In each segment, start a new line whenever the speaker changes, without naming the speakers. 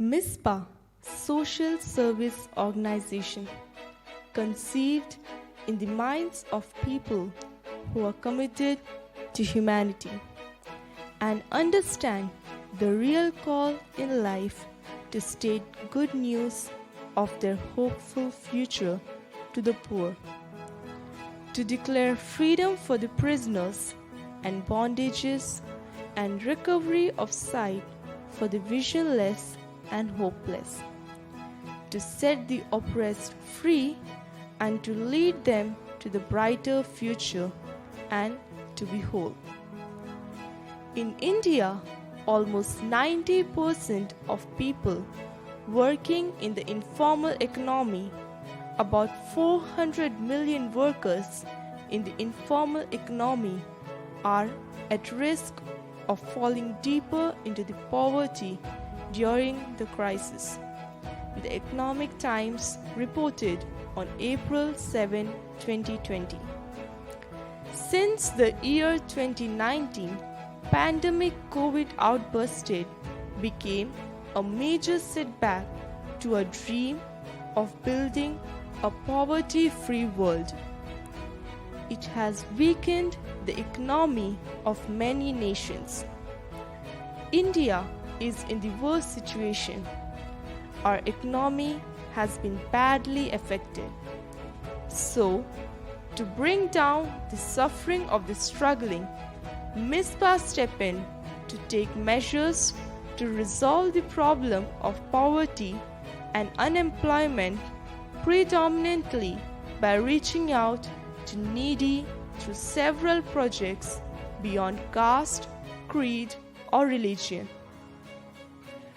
MISPA, Social Service Organization, conceived in the minds of people who are committed to humanity and understand the real call in life to state good news of their hopeful future to the poor, to declare freedom for the prisoners and bondages and recovery of sight for the visionless and hopeless, to set the oppressed free and to lead them to the brighter future and to be whole. In India, almost 90% of people working in the informal economy, about 400 million workers in the informal economy, are at risk of falling deeper into the poverty during the crisis, the Economic Times reported on April 7, 2020. Since the year 2019, pandemic COVID outbursted became a major setback to a dream of building a poverty-free world. It has weakened the economy of many nations. India is in the worst situation. Our economy has been badly affected. So, to bring down the suffering of the struggling, MISPA step in to take measures to resolve the problem of poverty and unemployment predominantly by reaching out to needy through several projects beyond caste, creed, or religion,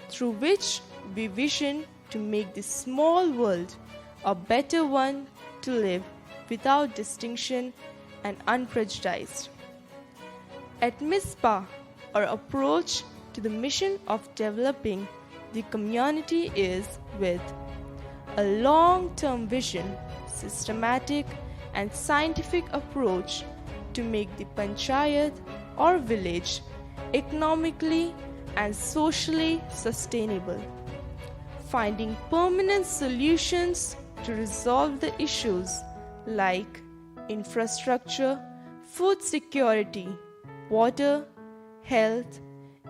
through which we vision to make this small world a better one to live without distinction and unprejudiced. At MISPA, our approach to the mission of developing the community is with a long-term vision, systematic and scientific approach to make the panchayat or village economically and socially sustainable, finding permanent solutions to resolve the issues like infrastructure, food security, water, health,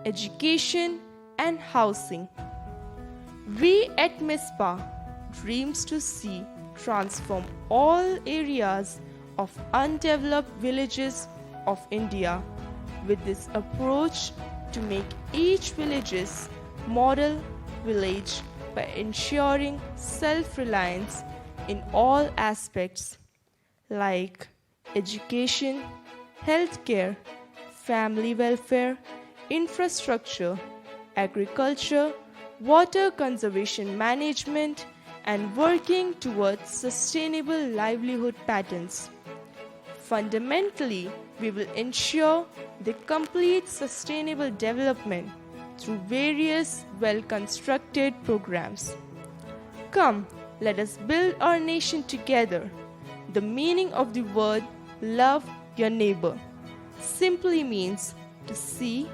education, and housing. We at MISPA dreams to see transform all areas of undeveloped villages of India with this approach to make each village's model village by ensuring self-reliance in all aspects like education, healthcare, family welfare, infrastructure, agriculture, water conservation management, and working towards sustainable livelihood patterns. Fundamentally, we will ensure the complete sustainable development through various well-constructed programs. Come, let us build our nation together. The meaning of the word love your neighbor simply means to see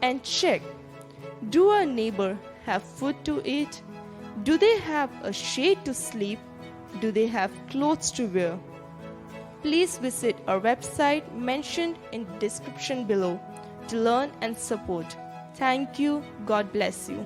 and check. Do our neighbor have food to eat? Do they have a shade to sleep? Do they have clothes to wear? Please visit our website mentioned in the description below to learn and support. Thank you. God bless you.